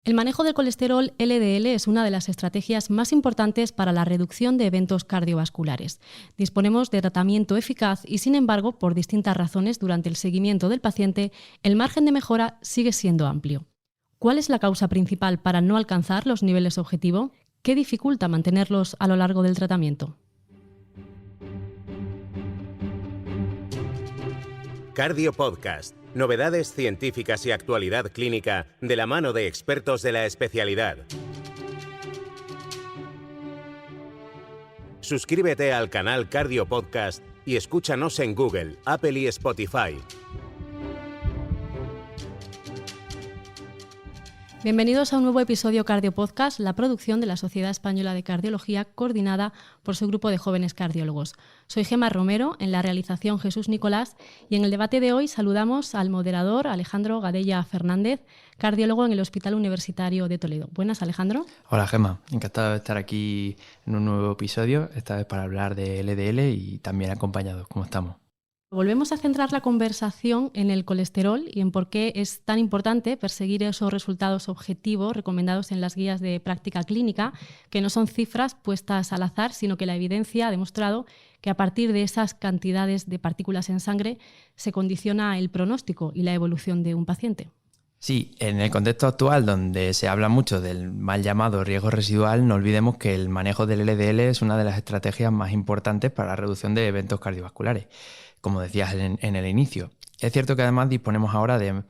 El manejo del colesterol LDL es una de las estrategias más importantes para la reducción de eventos cardiovasculares. Disponemos de tratamiento eficaz y, sin embargo, por distintas razones durante el seguimiento del paciente, el margen de mejora sigue siendo amplio. ¿Cuál es la causa principal para no alcanzar los niveles objetivo? ¿Qué dificulta mantenerlos a lo largo del tratamiento? Cardio Podcast. Novedades científicas y actualidad clínica de la mano de expertos de la especialidad. Suscríbete al canal Cardio Podcast y escúchanos en Google, Apple y Spotify. Bienvenidos a un nuevo episodio Cardio Podcast, la producción de la Sociedad Española de Cardiología, coordinada por su grupo de jóvenes cardiólogos. Soy Gemma Romero, en la realización Jesús Nicolás, y en el debate de hoy saludamos al moderador Alejandro Gadella Fernández, cardiólogo en el Hospital Universitario de Toledo. Buenas, Alejandro. Hola, Gemma. Encantado de estar aquí en un nuevo episodio, esta vez para hablar de LDL y también acompañados. ¿Cómo estamos? Volvemos a centrar la conversación en el colesterol y en por qué es tan importante perseguir esos resultados objetivos recomendados en las guías de práctica clínica, que no son cifras puestas al azar, sino que la evidencia ha demostrado que a partir de esas cantidades de partículas en sangre se condiciona el pronóstico y la evolución de un paciente. Sí, en el contexto actual, donde se habla mucho del mal llamado riesgo residual, no olvidemos que el manejo del LDL es una de las estrategias más importantes para la reducción de eventos cardiovasculares, como decías en el inicio. Es cierto que además disponemos ahora de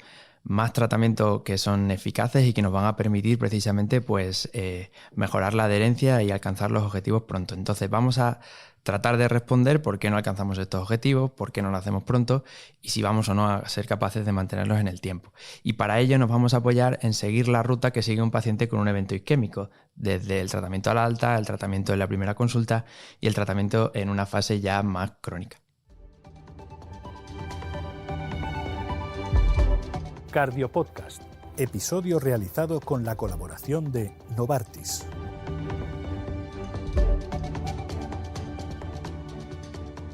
más tratamientos que son eficaces y que nos van a permitir precisamente mejorar la adherencia y alcanzar los objetivos pronto. Entonces vamos a tratar de responder por qué no alcanzamos estos objetivos, por qué no lo hacemos pronto y si vamos o no a ser capaces de mantenerlos en el tiempo. Y para ello nos vamos a apoyar en seguir la ruta que sigue un paciente con un evento isquémico, desde el tratamiento a la alta, el tratamiento en la primera consulta y el tratamiento en una fase ya más crónica. Cardio Podcast, episodio realizado con la colaboración de Novartis.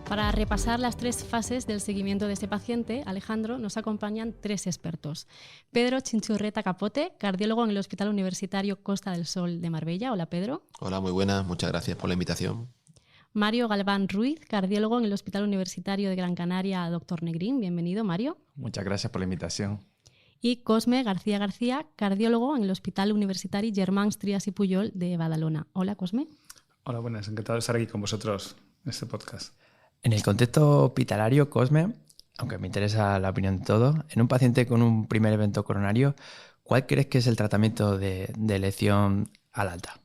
Para repasar las 3 fases del seguimiento de este paciente, Alejandro, nos acompañan 3 expertos. Pedro Chinchurreta Capote, cardiólogo en el Hospital Universitario Costa del Sol de Marbella. Hola, Pedro. Hola, muy buenas. Muchas gracias por la invitación. Mario Galván Ruiz, cardiólogo en el Hospital Universitario de Gran Canaria, Dr. Negrín. Bienvenido, Mario. Muchas gracias por la invitación. Y Cosme García García, cardiólogo en el Hospital Universitari Germans Trias y Pujol de Badalona. Hola, Cosme. Hola, buenas. Encantado de estar aquí con vosotros en este podcast. En el contexto hospitalario, Cosme, aunque me interesa la opinión de todos, en un paciente con un primer evento coronario, ¿cuál crees que es el tratamiento de elección al alta?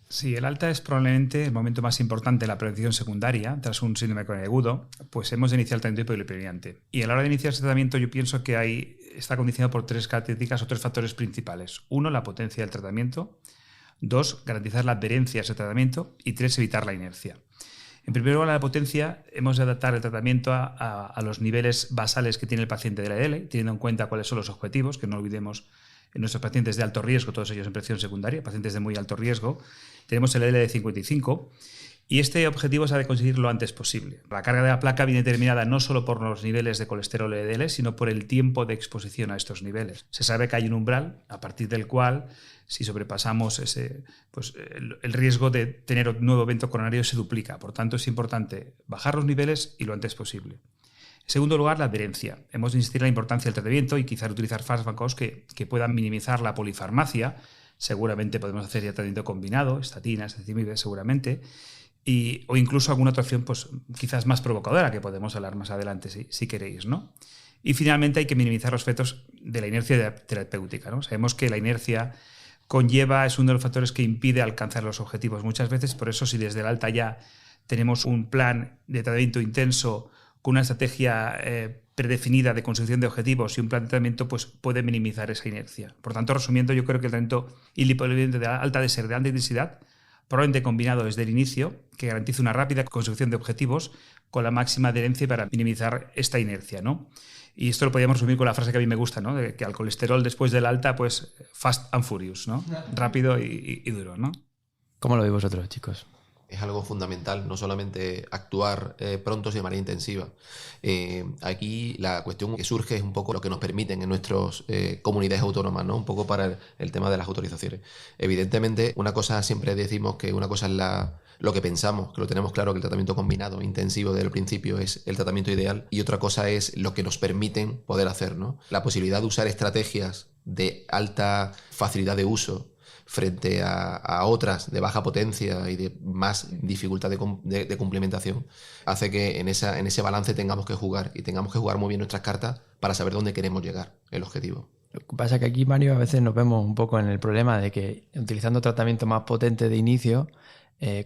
Sí, el alta es probablemente el momento más importante de la prevención secundaria tras un síndrome coronario agudo, pues hemos de iniciar el tratamiento hipolipemiante. Y a la hora de iniciar ese tratamiento yo pienso que está condicionado por 3 características o 3 factores principales. 1, la potencia del tratamiento. 2, garantizar la adherencia a ese tratamiento. Y 3, evitar la inercia. En primer lugar, la potencia, hemos de adaptar el tratamiento a los niveles basales que tiene el paciente de LDL, teniendo en cuenta cuáles son los objetivos, que no olvidemos en nuestros pacientes de alto riesgo, todos ellos en prevención secundaria, pacientes de muy alto riesgo, tenemos el LDL de 55 y este objetivo se ha de conseguir lo antes posible. La carga de la placa viene determinada no solo por los niveles de colesterol LDL, sino por el tiempo de exposición a estos niveles. Se sabe que hay un umbral a partir del cual, si sobrepasamos el riesgo de tener un nuevo evento coronario se duplica. Por tanto, es importante bajar los niveles y lo antes posible. En segundo lugar, la adherencia. Hemos de insistir en la importancia del tratamiento y quizás utilizar fármacos que puedan minimizar la polifarmacia. Seguramente podemos hacer ya tratamiento combinado, estatinas, encimides seguramente, o incluso alguna otra opción quizás más provocadora que podemos hablar más adelante si queréis, ¿no? Y finalmente hay que minimizar los efectos de la inercia terapéutica, ¿no? Sabemos que la inercia es uno de los factores que impide alcanzar los objetivos muchas veces, por eso si desde el alta ya tenemos un plan de tratamiento intenso con una estrategia predefinida de consecución de objetivos y un plan de tratamiento, pues puede minimizar esa inercia. Por tanto, resumiendo, yo creo que el tratamiento hipolipemiante de alta de alta intensidad, probablemente combinado desde el inicio, que garantice una rápida consecución de objetivos con la máxima adherencia para minimizar esta inercia, ¿no? Y esto lo podríamos resumir con la frase que a mí me gusta, ¿no? De que al colesterol después del alta, pues fast and furious, ¿no? Rápido y duro, ¿no? ¿Cómo lo veis vosotros, chicos? Es algo fundamental, no solamente actuar pronto, sino de manera intensiva. Aquí la cuestión que surge es un poco lo que nos permiten en nuestras comunidades autónomas, ¿no? Un poco para el tema de las autorizaciones. Evidentemente, una cosa siempre decimos que una cosa es lo que pensamos, que lo tenemos claro, que el tratamiento combinado intensivo desde el principio es el tratamiento ideal, y otra cosa es lo que nos permiten poder hacer, ¿no? La posibilidad de usar estrategias de alta facilidad de uso frente a otras de baja potencia y de más dificultad de cumplimentación, hace que en ese balance tengamos que jugar, y tengamos que jugar muy bien nuestras cartas para saber dónde queremos llegar, el objetivo. Lo que pasa es que aquí, Mario, a veces nos vemos un poco en el problema de que utilizando tratamiento más potente de inicio,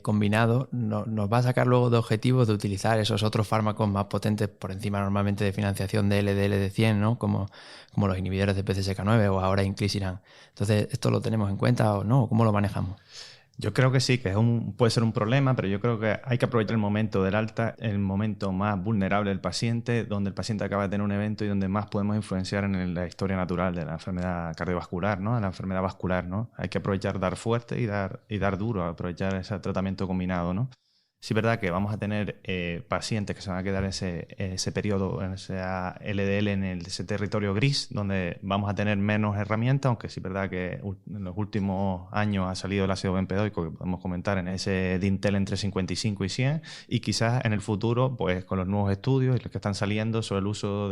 combinado, nos va a sacar luego de objetivos de utilizar esos otros fármacos más potentes por encima normalmente de financiación de LDL de 100, ¿no? Como los inhibidores de PCSK9 o ahora inclisiran. Entonces, ¿esto lo tenemos en cuenta o no? ¿Cómo lo manejamos? Yo creo que sí, que puede ser un problema, pero yo creo que hay que aprovechar el momento del alta, el momento más vulnerable del paciente, donde el paciente acaba de tener un evento y donde más podemos influenciar en la historia natural de la enfermedad cardiovascular, ¿no? De la enfermedad vascular, ¿no? Hay que aprovechar, dar fuerte y dar duro, aprovechar ese tratamiento combinado, ¿no? Sí es verdad que vamos a tener pacientes que se van a quedar en ese periodo, en ese LDL, en ese territorio gris, donde vamos a tener menos herramientas, aunque sí es verdad que en los últimos años ha salido el ácido bempedoico, que podemos comentar en ese dintel entre 55 y 100, y quizás en el futuro, pues con los nuevos estudios y los que están saliendo sobre el uso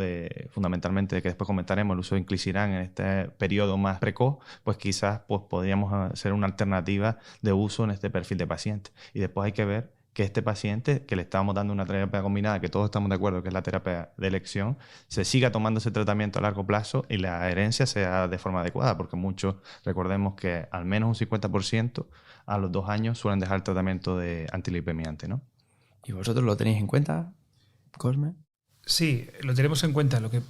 fundamentalmente, que después comentaremos, el uso de inclisiran en este periodo más precoz, pues quizás pues, podríamos hacer una alternativa de uso en este perfil de paciente. Y después hay que ver que este paciente, que le estamos dando una terapia combinada, que todos estamos de acuerdo que es la terapia de elección, se siga tomando ese tratamiento a largo plazo y la adherencia sea de forma adecuada, porque muchos, recordemos que al menos un 50% a los 2 años suelen dejar el tratamiento de antilipemiante, ¿no? ¿Y vosotros lo tenéis en cuenta, Cosme? Sí, lo tenemos en cuenta. Lo que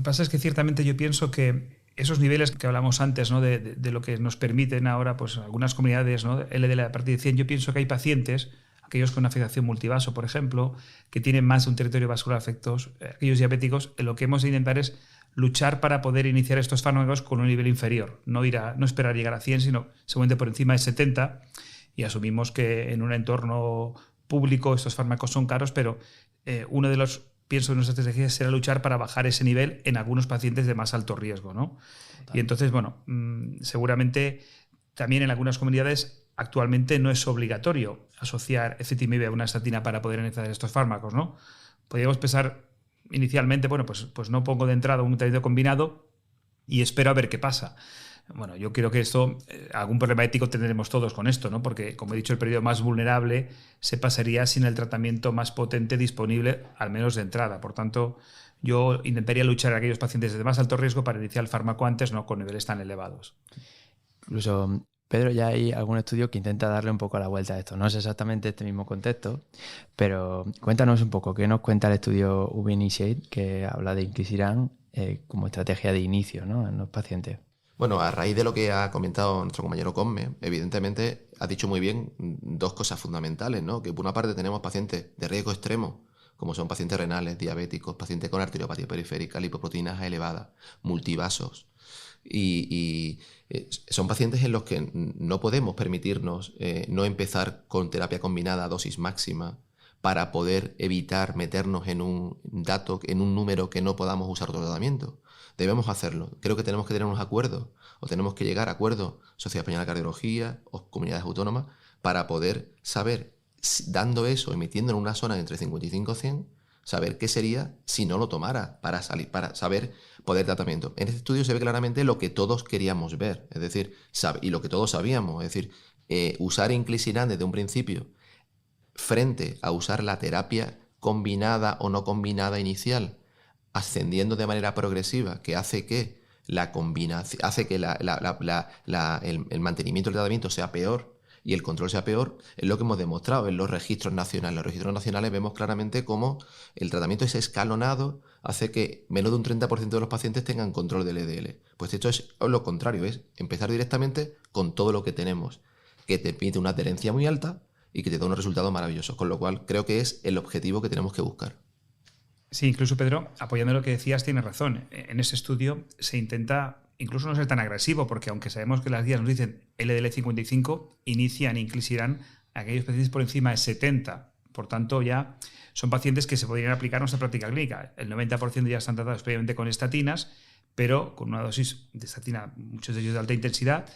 pasa es que ciertamente yo pienso que esos niveles que hablamos antes, ¿no? de lo que nos permiten ahora pues algunas comunidades, ¿no? LDL a partir de 100, yo pienso que hay pacientes, aquellos con una afectación multivaso, por ejemplo, que tienen más de un territorio vascular afectos, aquellos diabéticos, lo que hemos de intentar es luchar para poder iniciar estos fármacos con un nivel inferior, no esperar llegar a 100, sino seguramente por encima de 70, y asumimos que en un entorno público estos fármacos son caros, pero uno de los, pienso en nuestras estrategias, será luchar para bajar ese nivel en algunos pacientes de más alto riesgo, ¿no? Y entonces, bueno, seguramente también en algunas comunidades actualmente no es obligatorio asociar ezetimibe a una estatina para poder iniciar estos fármacos, ¿no? Podríamos pensar inicialmente, bueno, pues no pongo de entrada un tratamiento combinado y espero a ver qué pasa. Bueno, yo creo que esto, algún problema ético tendremos todos con esto, ¿no? Porque, como he dicho, el periodo más vulnerable se pasaría sin el tratamiento más potente disponible, al menos de entrada. Por tanto, yo intentaría luchar a aquellos pacientes de más alto riesgo para iniciar el fármaco antes, no con niveles tan elevados. Incluso, Pedro, ya hay algún estudio que intenta darle un poco la vuelta a esto. No es exactamente este mismo contexto, pero cuéntanos un poco, ¿qué nos cuenta el estudio V-Initiate que habla de inclisiran como estrategia de inicio, ¿no? En los pacientes? Bueno, a raíz de lo que ha comentado nuestro compañero Cosme, evidentemente ha dicho muy bien 2 cosas fundamentales, ¿no? Que por una parte tenemos pacientes de riesgo extremo, como son pacientes renales, diabéticos, pacientes con arteriopatía periférica, lipoproteínas elevadas, multivasos. Y son pacientes en los que no podemos permitirnos no empezar con terapia combinada a dosis máxima para poder evitar meternos en un número que no podamos usar otro tratamiento. Debemos hacerlo. Creo que tenemos que tener unos acuerdos o tenemos que llegar a acuerdos, Sociedad Española de Cardiología o comunidades autónomas, para poder saber, dando eso, emitiendo en una zona de entre 55 y 100, saber qué sería si no lo tomara para saber poder tratamiento. En este estudio se ve claramente lo que todos queríamos ver, es decir, y lo que todos sabíamos, es decir, usar inclisiran desde un principio frente a usar la terapia combinada o no combinada inicial, ascendiendo de manera progresiva, que hace que la combinación, hace que el mantenimiento del tratamiento sea peor y el control sea peor, es lo que hemos demostrado en los registros nacionales. En los registros nacionales vemos claramente cómo el tratamiento es escalonado, hace que menos de un 30% de los pacientes tengan control del LDL. Pues esto es lo contrario, es empezar directamente con todo lo que tenemos, que te pide una adherencia muy alta y que te da unos resultados maravillosos, con lo cual creo que es el objetivo que tenemos que buscar. Sí, incluso Pedro, apoyando lo que decías, tienes razón. En ese estudio se intenta incluso no ser tan agresivo, porque aunque sabemos que las guías nos dicen LDL 55, inician inclisiran aquellos pacientes por encima de 70. Por tanto, ya son pacientes que se podrían aplicar a nuestra práctica clínica. El 90% ya están tratados previamente con estatinas, pero con una dosis de estatina, muchos de ellos de alta intensidad,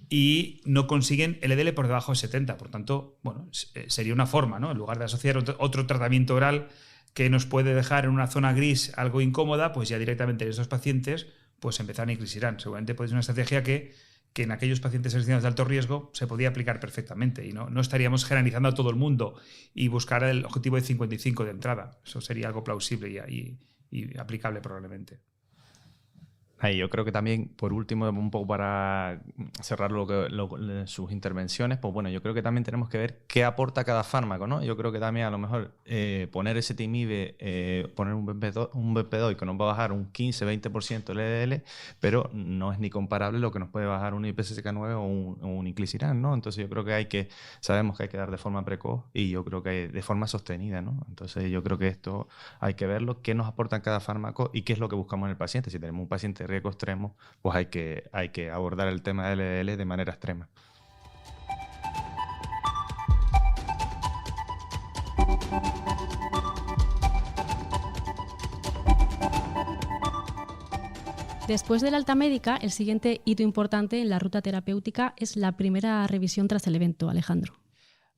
y no consiguen LDL por debajo de 70. Por tanto, bueno, sería una forma, ¿no? En lugar de asociar otro tratamiento oral que nos puede dejar en una zona gris algo incómoda, pues ya directamente en estos pacientes pues empezar a inclisiran. Seguramente puede ser una estrategia que en aquellos pacientes seleccionados de alto riesgo se podía aplicar perfectamente y no estaríamos generalizando a todo el mundo y buscar el objetivo de 55 de entrada. Eso sería algo plausible y aplicable probablemente. Yo creo que también, por último, un poco para cerrar sus intervenciones, pues bueno, yo creo que también tenemos que ver qué aporta cada fármaco, ¿no? Yo creo que también a lo mejor poner ese timide, poner un bempedoic que nos va a bajar un 15-20% el LDL, pero no es ni comparable lo que nos puede bajar un IPCK9 o un inclisiran, ¿no? Entonces yo creo que sabemos que hay que dar de forma precoz y yo creo que de forma sostenida, ¿no? Entonces yo creo que esto hay que verlo, qué nos aporta cada fármaco y qué es lo que buscamos en el paciente. Si tenemos un paciente de riesgo extremo, pues hay que abordar el tema del LDL de manera extrema. Después de la alta médica, el siguiente hito importante en la ruta terapéutica es la primera revisión tras el evento, Alejandro.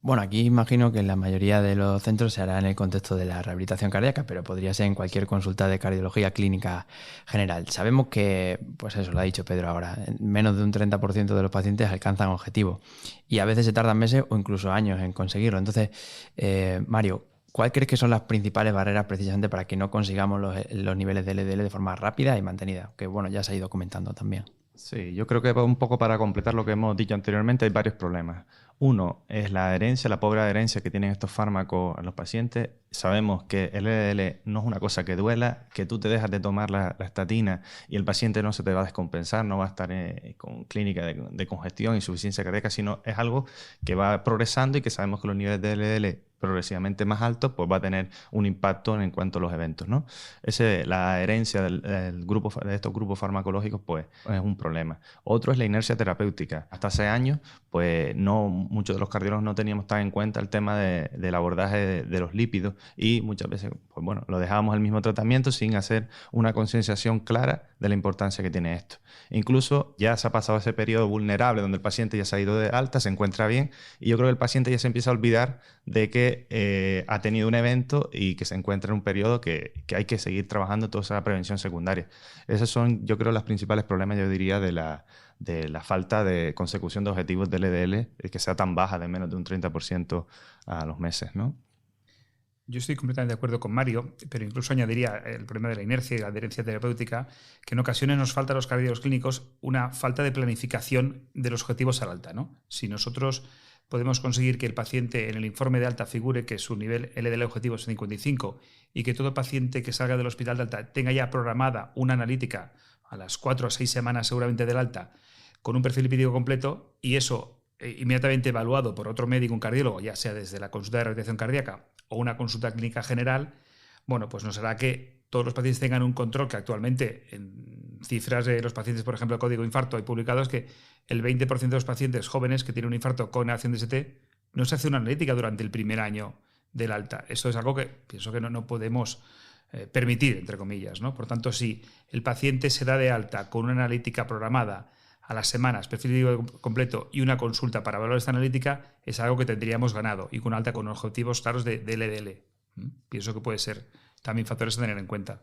Bueno, aquí imagino que en la mayoría de los centros se hará en el contexto de la rehabilitación cardíaca, pero podría ser en cualquier consulta de cardiología clínica general. Sabemos que, pues eso lo ha dicho Pedro ahora, menos de un 30% de los pacientes alcanzan objetivo y a veces se tardan meses o incluso años en conseguirlo. Entonces, Mario, ¿cuál crees que son las principales barreras precisamente para que no consigamos los niveles de LDL de forma rápida y mantenida? Que bueno, ya se ha ido comentando también. Sí, yo creo que un poco para completar lo que hemos dicho anteriormente, hay varios problemas. Uno es la adherencia, la pobre adherencia que tienen estos fármacos a los pacientes. Sabemos que el LDL no es una cosa que duela, que tú te dejas de tomar la estatina y el paciente no se te va a descompensar, no va a estar con clínica de congestión, insuficiencia cardíaca, sino es algo que va progresando y que sabemos que los niveles de LDL progresivamente más altos, pues va a tener un impacto en cuanto a los eventos, ¿no? La adherencia de estos grupos farmacológicos, pues es un problema. Otro es la inercia terapéutica. Hasta hace años, pues muchos de los cardiólogos no teníamos tan en cuenta el tema del abordaje de los lípidos y muchas veces, pues bueno, lo dejábamos el mismo tratamiento sin hacer una concienciación clara de la importancia que tiene esto. Incluso ya se ha pasado ese periodo vulnerable donde el paciente ya se ha ido de alta, se encuentra bien y yo creo que el paciente ya se empieza a olvidar de que ha tenido un evento y que se encuentra en un periodo que hay que seguir trabajando toda esa prevención secundaria. Esos son, yo creo, los principales problemas, yo diría, de la falta de consecución de objetivos del LDL, que sea tan baja, de menos de un 30% a los meses, ¿no? Yo estoy completamente de acuerdo con Mario, pero incluso añadiría el problema de la inercia y la adherencia terapéutica, que en ocasiones nos falta a los cardiólogos clínicos una falta de planificación de los objetivos al alta, ¿no? Si nosotros podemos conseguir que el paciente en el informe de alta figure que su nivel LDL objetivo es 55 y que todo paciente que salga del hospital de alta tenga ya programada una analítica a las 4 o 6 semanas seguramente del alta con un perfil lipídico completo y eso inmediatamente evaluado por otro médico, un cardiólogo, ya sea desde la consulta de rehabilitación cardíaca o una consulta clínica general, bueno, pues nos hará que todos los pacientes tengan un control que actualmente en cifras de los pacientes, por ejemplo, código infarto, hay publicados que el 20% de los pacientes jóvenes que tienen un infarto con acción de ST no se hace una analítica durante el primer año del alta. Esto es algo que pienso que no podemos permitir, entre comillas, ¿no? Por tanto, si el paciente se da de alta con una analítica programada a las semanas, perfil completo y una consulta para evaluar esta analítica, es algo que tendríamos ganado y con alta con objetivos claros de LDL. Pienso que puede ser también factores a tener en cuenta.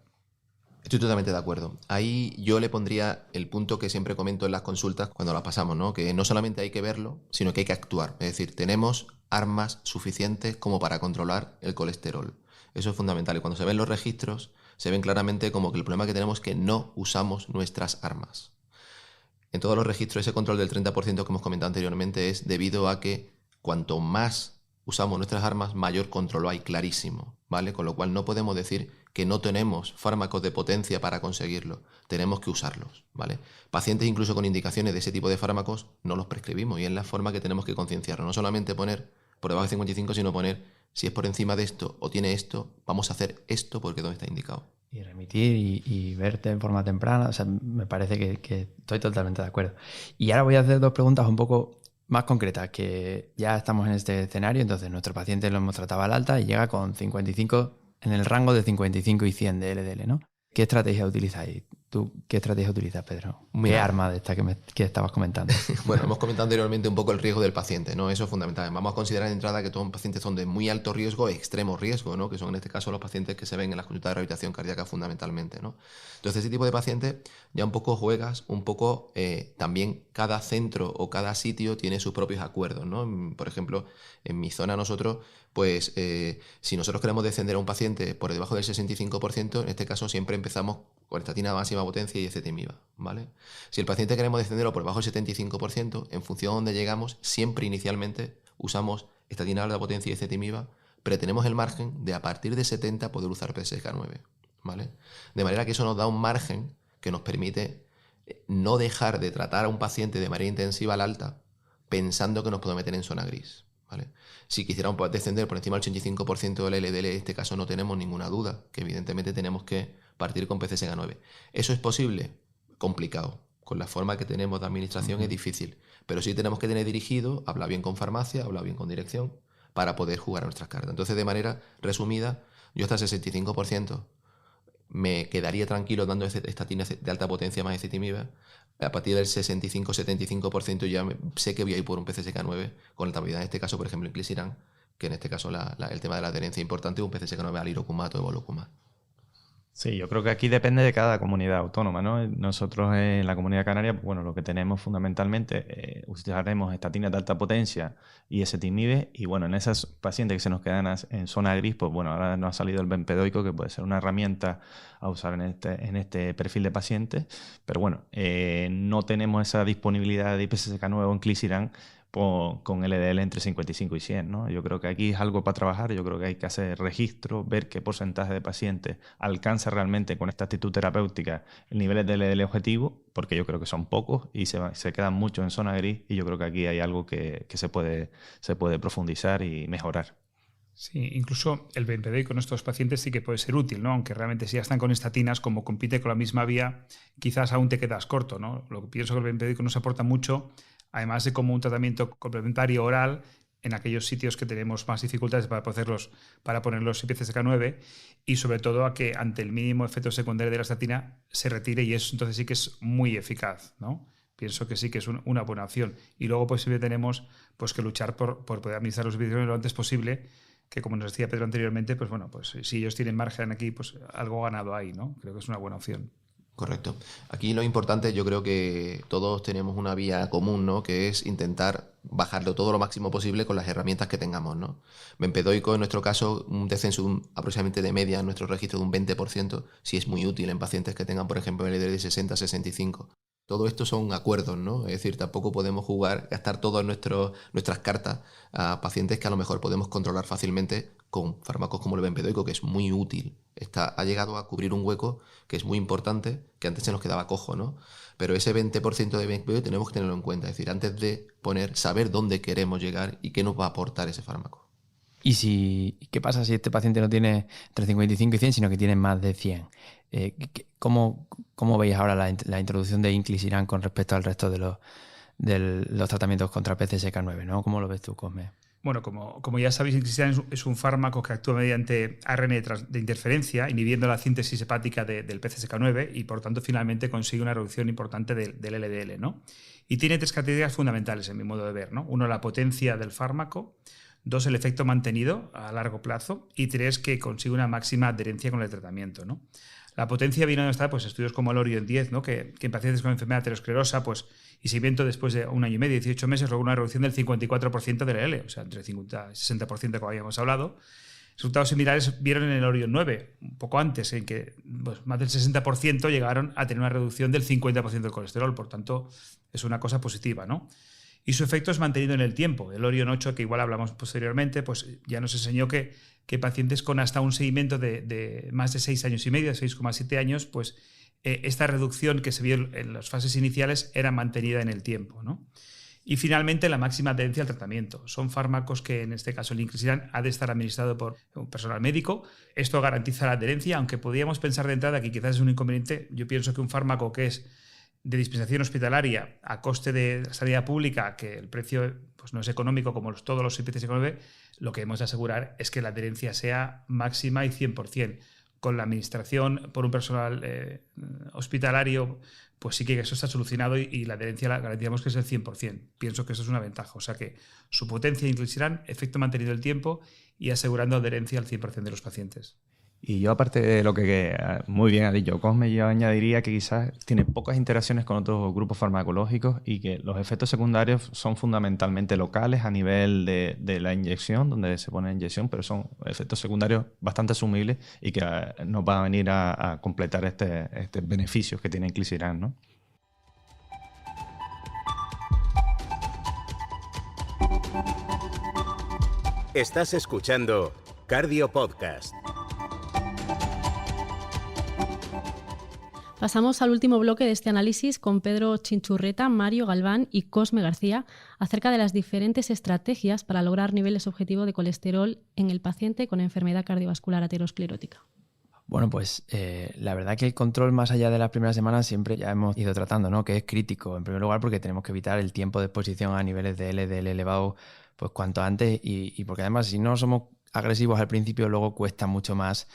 Estoy totalmente de acuerdo. Ahí yo le pondría el punto que siempre comento en las consultas cuando las pasamos, ¿no? Que no solamente hay que verlo, sino que hay que actuar. Es decir, tenemos armas suficientes como para controlar el colesterol. Eso es fundamental. Y cuando se ven los registros, se ven claramente como que el problema que tenemos es que no usamos nuestras armas. En todos los registros, ese control del 30% que hemos comentado anteriormente es debido a que cuanto más usamos nuestras armas, mayor control hay, clarísimo, ¿vale? Con lo cual no podemos decir que no tenemos fármacos de potencia para conseguirlo. Tenemos que usarlos, ¿vale? Pacientes incluso con indicaciones de ese tipo de fármacos no los prescribimos y es la forma que tenemos que concienciarnos. No solamente poner por debajo de 55, sino poner si es por encima de esto o tiene esto, vamos a hacer esto porque no está indicado. Y remitir y verte en forma temprana, o sea, me parece que estoy totalmente de acuerdo. Y ahora voy a hacer dos preguntas un poco más concreta, que ya estamos en este escenario, entonces nuestro paciente lo hemos tratado al alta y llega con 55, en el rango de 55 y 100 de LDL, ¿no? ¿Qué estrategia utilizáis? ¿Tú qué estrategia utilizas, Pedro? ¿Qué arma de esta que estabas comentando? Bueno, hemos comentado anteriormente un poco el riesgo del paciente, ¿no? Eso es fundamental. Vamos a considerar de entrada que todos los pacientes son de muy alto riesgo e extremo riesgo, ¿no? Que son en este caso los pacientes que se ven en las consultas de rehabilitación cardíaca fundamentalmente, ¿no? Entonces, ese tipo de pacientes ya un poco juegas, un poco también cada centro o cada sitio tiene sus propios acuerdos, ¿no? Por ejemplo, en mi zona nosotros, pues si nosotros queremos descender a un paciente por debajo del 65%, en este caso siempre empezamos con estatina de máxima potencia y ezetimiba, ¿vale? Si el paciente queremos descenderlo por debajo del 75%, en función de donde llegamos, siempre inicialmente usamos estatina de alta potencia y ezetimiba, pero tenemos el margen de a partir de 70 poder usar PCSK9, ¿vale? De manera que eso nos da un margen que nos permite no dejar de tratar a un paciente de manera intensiva al alta pensando que nos puede meter en zona gris, ¿vale? Si quisiéramos descender por encima del 85% del LDL, en este caso no tenemos ninguna duda, que evidentemente tenemos que partir con PCSK9. ¿Eso es posible? Complicado. Con la forma que tenemos de administración es difícil. Pero sí tenemos que tener dirigido, hablar bien con farmacia, hablar bien con dirección, para poder jugar a nuestras cartas. Entonces, de manera resumida, yo hasta el 65% me quedaría tranquilo dando estatina de alta potencia más ezetimiba. A partir del 65-75% ya sé que voy a ir por un PCSK9 con estabilidad, en este caso, por ejemplo, inclisiran, que en este caso el tema de la adherencia es importante, un PCSK9 al irocumato o evolucumato. Sí, yo creo que aquí depende de cada comunidad autónoma, ¿no? Nosotros en la Comunidad Canaria, pues bueno, lo que tenemos fundamentalmente, utilizaremos estatinas de alta potencia y ezetimibe, y bueno, en esas pacientes que se nos quedan en zona gris, pues bueno, ahora nos ha salido el bempedoico, que puede ser una herramienta a usar en este perfil de pacientes, pero bueno, no tenemos esa disponibilidad de PCSK9 o inclisiran con LDL entre 55 y 100, ¿no? Yo creo que aquí es algo para trabajar, yo creo que hay que hacer registro, ver qué porcentaje de pacientes alcanza realmente con esta actitud terapéutica el nivel de LDL objetivo, porque yo creo que son pocos y se quedan mucho en zona gris, y yo creo que aquí hay algo que se puede profundizar y mejorar. Sí, incluso el bempedoico en estos pacientes sí que puede ser útil, ¿no? Aunque realmente si ya están con estatinas, como compite con la misma vía, quizás aún te quedas corto, ¿no? Lo que pienso que el bempedoico nos aporta mucho, además de como un tratamiento complementario oral en aquellos sitios que tenemos más dificultades para poner los PCSK9, y sobre todo a que ante el mínimo efecto secundario de la estatina se retire, y eso entonces sí que es muy eficaz, ¿no? Pienso que sí que es una buena opción. Y luego pues siempre tenemos pues que luchar por poder administrar los vídeos lo antes posible, que como nos decía Pedro anteriormente, pues bueno, pues si ellos tienen margen aquí, pues algo ganado ahí, ¿no? Creo que es una buena opción. Correcto. Aquí lo importante, yo creo que todos tenemos una vía común, ¿no? Que es intentar bajarlo todo lo máximo posible con las herramientas que tengamos, ¿no? Bempedoico, en nuestro caso, un descenso aproximadamente de media en nuestro registro de un 20%, sí es muy útil en pacientes que tengan, por ejemplo, LDL de 60-65. Todo esto son acuerdos, ¿no? Es decir, tampoco podemos gastar todas nuestras cartas a pacientes que a lo mejor podemos controlar fácilmente con fármacos como el bempedoico, que es muy útil. Ha llegado a cubrir un hueco que es muy importante, que antes se nos quedaba cojo, ¿no? Pero ese 20% de bempedoico tenemos que tenerlo en cuenta. Es decir, antes de saber dónde queremos llegar y qué nos va a aportar ese fármaco. ¿Y qué pasa si este paciente no tiene entre 55 y 100, sino que tiene más de 100? ¿Cómo veis ahora la introducción de inclisiran con respecto al resto de los tratamientos contra PCSK9, ¿no? ¿Cómo lo ves tú, Cosme? Bueno, como ya sabéis, inclisiran es un fármaco que actúa mediante ARN de interferencia, inhibiendo la síntesis hepática del PCSK9, y por tanto finalmente consigue una reducción importante del LDL, ¿no? Y tiene tres características fundamentales en mi modo de ver, ¿no? Uno, la potencia del fármaco; dos, el efecto mantenido a largo plazo; y tres, que consigue una máxima adherencia con el tratamiento, ¿no? La potencia viene a estar pues estudios como el Orion 10, ¿no? que en pacientes con enfermedad aterosclerosa pues, y seguimiento después de 1 año y medio, 18 meses, logró una reducción del 54% del LDL, o sea, entre 50 y 60% como habíamos hablado. Resultados similares vieron en el Orion 9, un poco antes, en que pues, más del 60% llegaron a tener una reducción del 50% del colesterol, por tanto, es una cosa positiva, ¿no? Y su efecto es mantenido en el tiempo. El Orion 8, que igual hablamos posteriormente, pues ya nos enseñó que pacientes con hasta un seguimiento de más de 6 años y medio, de 6,7 años, pues esta reducción que se vio en las fases iniciales era mantenida en el tiempo, ¿no? Y finalmente, la máxima adherencia al tratamiento. Son fármacos que, en este caso el inclisiran, ha de estar administrado por un personal médico. Esto garantiza la adherencia, aunque podríamos pensar de entrada que quizás es un inconveniente. Yo pienso que un fármaco que es de dispensación hospitalaria a coste de sanidad pública, que el precio pues no es económico como todos los IPCs económicos, lo que hemos de asegurar es que la adherencia sea máxima y 100%. Con la administración por un personal hospitalario, pues sí que eso está solucionado y la adherencia la garantizamos que es el 100%. Pienso que eso es una ventaja. O sea que su potencia incluirán efecto mantenido el tiempo y asegurando adherencia al 100% de los pacientes. Y yo, aparte de lo que muy bien ha dicho Cosme, yo añadiría que quizás tiene pocas interacciones con otros grupos farmacológicos y que los efectos secundarios son fundamentalmente locales a nivel de la inyección, donde se pone la inyección, pero son efectos secundarios bastante asumibles y que nos van a venir a completar este beneficios que tiene inclisiran, ¿no? Estás escuchando Cardio Podcast. Pasamos al último bloque de este análisis con Pedro Chinchurreta, Mario Galván y Cosme García acerca de las diferentes estrategias para lograr niveles objetivos de colesterol en el paciente con enfermedad cardiovascular aterosclerótica. Bueno, pues la verdad que el control más allá de las primeras semanas siempre ya hemos ido tratando, ¿no? Que es crítico, en primer lugar porque tenemos que evitar el tiempo de exposición a niveles de LDL elevado pues cuanto antes y porque además si no somos agresivos al principio, luego cuesta mucho más,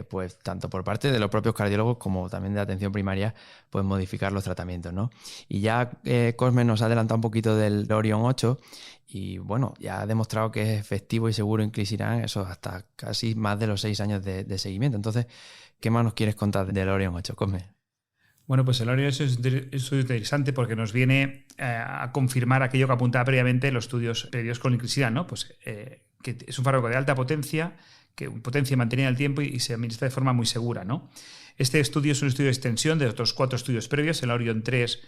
pues tanto por parte de los propios cardiólogos como también de atención primaria, pues modificar los tratamientos, ¿no? Y ya Cosme nos ha adelantado un poquito del Orion 8 y bueno, ya ha demostrado que es efectivo y seguro inclisiran eso hasta casi más de los 6 años de seguimiento. Entonces, ¿qué más nos quieres contar del Orion 8, Cosme? Bueno, pues el Orion es interesante porque nos viene a confirmar aquello que apuntaba previamente los estudios previos con inclisiran, ¿no? Pues que es un fármaco de alta potencia, que potencia mantenida el tiempo y se administra de forma muy segura, ¿no? Este estudio es un estudio de extensión de otros 4 estudios previos, el Orion 3,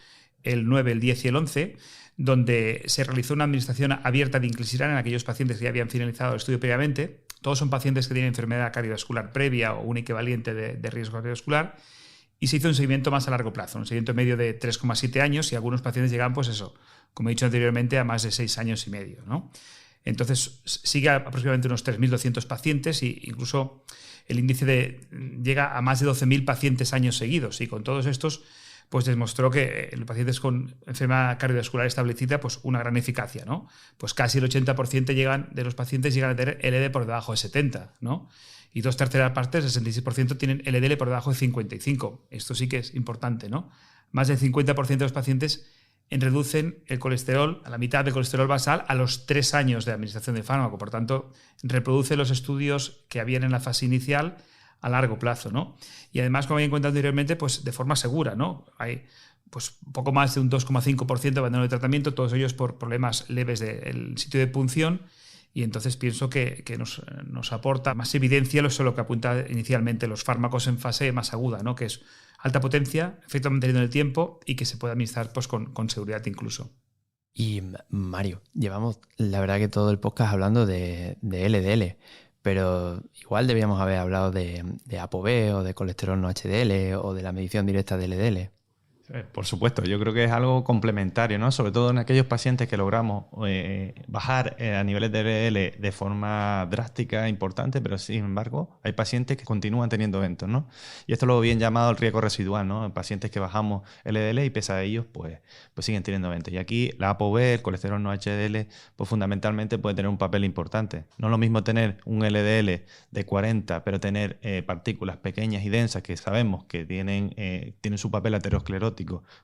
el 9, el 10 y el 11, donde se realizó una administración abierta de inclisiran en aquellos pacientes que ya habían finalizado el estudio previamente. Todos son pacientes que tienen enfermedad cardiovascular previa o un equivalente de riesgo cardiovascular. Y se hizo un seguimiento más a largo plazo, un seguimiento medio de 3,7 años y algunos pacientes llegan, pues eso, como he dicho anteriormente, a más de 6 años y medio, ¿no? Entonces sigue aproximadamente unos 3.200 pacientes e incluso el índice llega a más de 12.000 pacientes años seguidos y con todos estos pues demostró que en los pacientes con enfermedad cardiovascular establecida pues una gran eficacia, ¿no? Pues casi el 80% de los pacientes llegan a tener LDL por debajo de 70, ¿no? Y 2/3 partes, el 66%, tienen LDL por debajo de 55. Esto sí que es importante, ¿no? Más del 50% de los pacientes reducen el colesterol a la mitad del colesterol basal a los 3 años de administración de fármaco. Por tanto, reproduce los estudios que habían en la fase inicial a largo plazo, ¿no? Y además, como había contado anteriormente, pues de forma segura, ¿no? Hay pues poco más de un 2,5% de abandono de tratamiento, todos ellos por problemas leves del sitio de punción. Y entonces pienso que nos aporta más evidencia lo que apunta inicialmente los fármacos en fase más aguda, ¿no? Que es alta potencia, efecto mantenido en el tiempo y que se puede administrar pues, con seguridad incluso. Y Mario, llevamos la verdad que todo el podcast hablando de LDL, pero igual debíamos haber hablado de ApoB o de colesterol no HDL o de la medición directa de LDL. Por supuesto, yo creo que es algo complementario, ¿no? Sobre todo en aquellos pacientes que logramos bajar a niveles de LDL de forma drástica, importante, pero sin embargo hay pacientes que continúan teniendo eventos, ¿no? Y esto lo bien llamado el riesgo residual, ¿no? Pacientes que bajamos LDL y pese a ellos, pues siguen teniendo eventos. Y aquí la ApoB, el colesterol no HDL, pues fundamentalmente puede tener un papel importante. No es lo mismo tener un LDL de 40, pero tener partículas pequeñas y densas que sabemos que tienen su papel aterosclerótico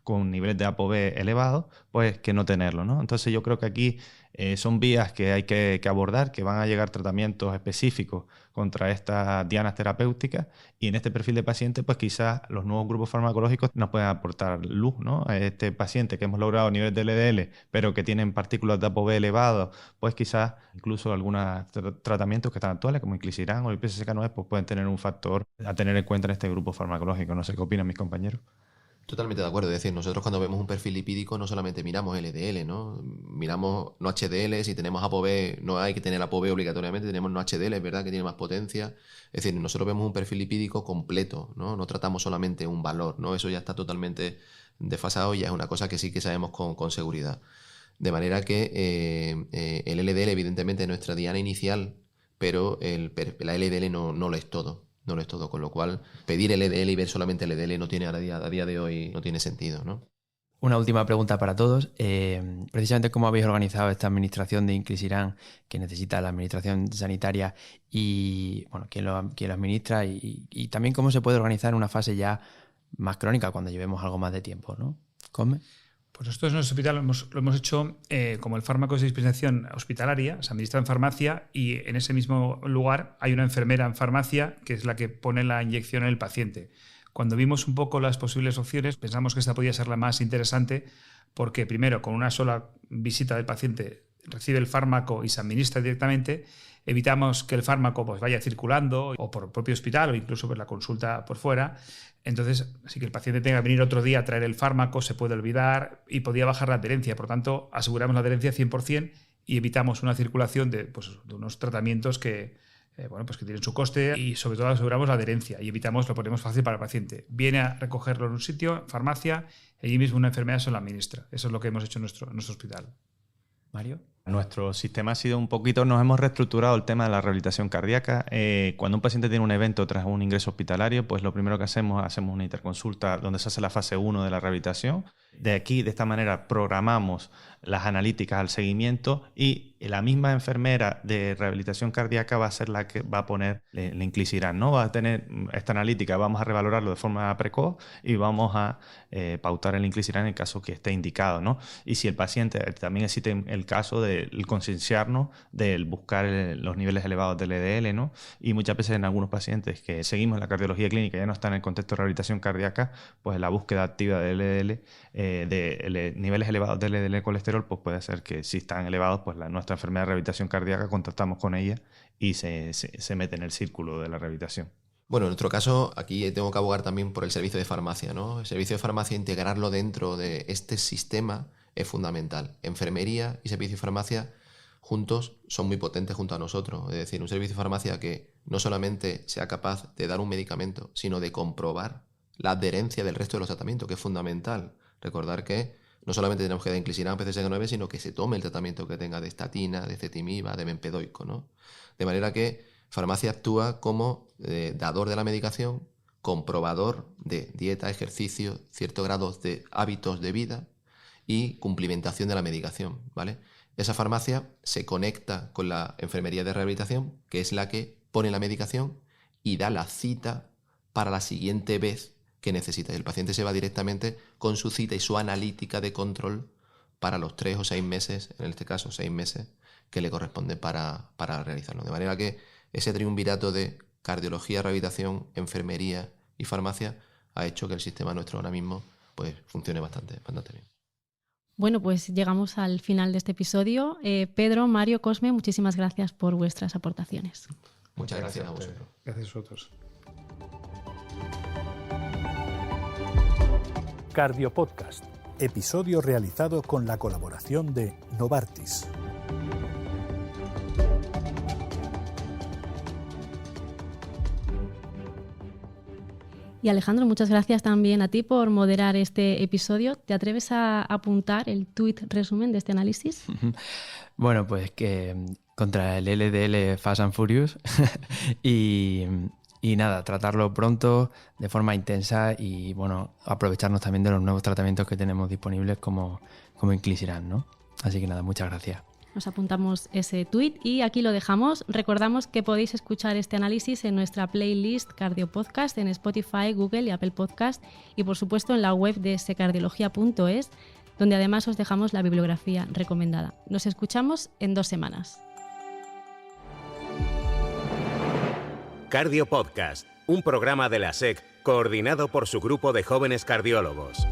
con niveles de ApoB elevados, pues que no tenerlo, ¿no? Entonces yo creo que aquí son vías que hay que abordar, que van a llegar tratamientos específicos contra estas dianas terapéuticas y en este perfil de paciente pues quizás los nuevos grupos farmacológicos nos pueden aportar luz, ¿no? A este paciente que hemos logrado niveles de LDL pero que tienen partículas de ApoB elevados, pues quizás incluso algunos tratamientos que están actuales como inclisiran o el PCSK9 pues pueden tener un factor a tener en cuenta en este grupo farmacológico. No sé qué opinan mis compañeros. Totalmente de acuerdo. Es decir, nosotros cuando vemos un perfil lipídico no solamente miramos LDL, ¿no? Miramos no HDL, si tenemos ApoB, no hay que tener ApoB obligatoriamente, tenemos no HDL, es verdad que tiene más potencia. Es decir, nosotros vemos un perfil lipídico completo, ¿no? No tratamos solamente un valor, ¿no? Eso ya está totalmente desfasado y ya es una cosa que sí que sabemos con seguridad. De manera que el LDL evidentemente es nuestra diana inicial, pero la LDL no lo es todo. No lo es todo, con lo cual pedir LDL y ver solamente LDL no tiene a día de hoy no tiene sentido, ¿no? Una última pregunta para todos. Precisamente, ¿cómo habéis organizado esta administración de Inclisiran que necesita la administración sanitaria y bueno, quién lo administra y también cómo se puede organizar en una fase ya más crónica cuando llevemos algo más de tiempo, ¿no? ¿Come? Pues nosotros en nuestro hospital lo hemos hecho como el fármaco es de dispensación hospitalaria, se administra en farmacia y en ese mismo lugar hay una enfermera en farmacia que es la que pone la inyección en el paciente. Cuando vimos un poco las posibles opciones, pensamos que esta podía ser la más interesante porque, primero, con una sola visita del paciente recibe el fármaco y se administra directamente, evitamos que el fármaco pues, vaya circulando o por el propio hospital o incluso por la consulta por fuera. Entonces, si que el paciente tenga que venir otro día a traer el fármaco, se puede olvidar y podía bajar la adherencia. Por tanto, aseguramos la adherencia 100% y evitamos una circulación de unos tratamientos que que tienen su coste y sobre todo aseguramos la adherencia y lo ponemos fácil para el paciente. Viene a recogerlo en un sitio, en farmacia, y allí mismo una enfermera se lo administra. Eso es lo que hemos hecho en nuestro hospital. Mario. Nuestro sistema ha sido un poquito, nos hemos reestructurado el tema de la rehabilitación cardíaca. Cuando un paciente tiene un evento tras un ingreso hospitalario, pues lo primero que hacemos una interconsulta donde se hace la fase 1 de la rehabilitación. De esta manera, programamos las analíticas al seguimiento y la misma enfermera de rehabilitación cardíaca va a ser la que va a poner la Inclisiran, ¿no? Va a tener esta analítica, vamos a revalorarlo de forma precoz y vamos a pautar el Inclisiran en el caso que esté indicado, ¿no? Y si el paciente, también existe el caso del concienciarnos, del buscar los niveles elevados del LDL, ¿no? Y muchas veces en algunos pacientes que seguimos la cardiología clínica ya no están en el contexto de rehabilitación cardíaca, pues la búsqueda activa del LDL, de niveles elevados del LDL colesterol, pues puede ser que si están elevados, pues nuestra enfermedad de rehabilitación cardíaca contactamos con ella y se mete en el círculo de la rehabilitación. Bueno, en nuestro caso, aquí tengo que abogar también por el servicio de farmacia, ¿no? El servicio de farmacia, integrarlo dentro de este sistema es fundamental. Enfermería y servicio de farmacia juntos son muy potentes junto a nosotros. Es decir, un servicio de farmacia que no solamente sea capaz de dar un medicamento, sino de comprobar la adherencia del resto de los tratamientos, que es fundamental. Recordar que no solamente tenemos que dar Inclisiran, PCSK9, sino que se tome el tratamiento que tenga de estatina, de ezetimiba, de bempedoico, ¿no? De manera que farmacia actúa como dador de la medicación, comprobador de dieta, ejercicio, cierto grado de hábitos de vida y cumplimentación de la medicación, ¿vale? Esa farmacia se conecta con la enfermería de rehabilitación, que es la que pone la medicación y da la cita para la siguiente vez que necesita. El paciente se va directamente con su cita y su analítica de control para los 3 o 6 meses, en este caso 6 meses, que le corresponde para realizarlo. De manera que ese triunvirato de cardiología, rehabilitación, enfermería y farmacia ha hecho que el sistema nuestro ahora mismo pues, funcione bastante bien. Bueno, pues llegamos al final de este episodio. Pedro, Mario, Cosme, muchísimas gracias por vuestras aportaciones. Muchas gracias a vosotros. Gracias a vosotros. Cardiopodcast, episodio realizado con la colaboración de Novartis. Y Alejandro, muchas gracias también a ti por moderar este episodio. ¿Te atreves a apuntar el tuit resumen de este análisis? Bueno, pues que contra el LDL Fast and Furious y nada, tratarlo pronto, de forma intensa y bueno, aprovecharnos también de los nuevos tratamientos que tenemos disponibles como Inclisiran, ¿no? Así que nada, muchas gracias. Nos apuntamos ese tuit y aquí lo dejamos. Recordamos que podéis escuchar este análisis en nuestra playlist Cardio Podcast en Spotify, Google y Apple Podcast y por supuesto en la web de secardiología.es, donde además os dejamos la bibliografía recomendada. Nos escuchamos en 2 semanas. Cardio Podcast, un programa de la SEC coordinado por su grupo de jóvenes cardiólogos.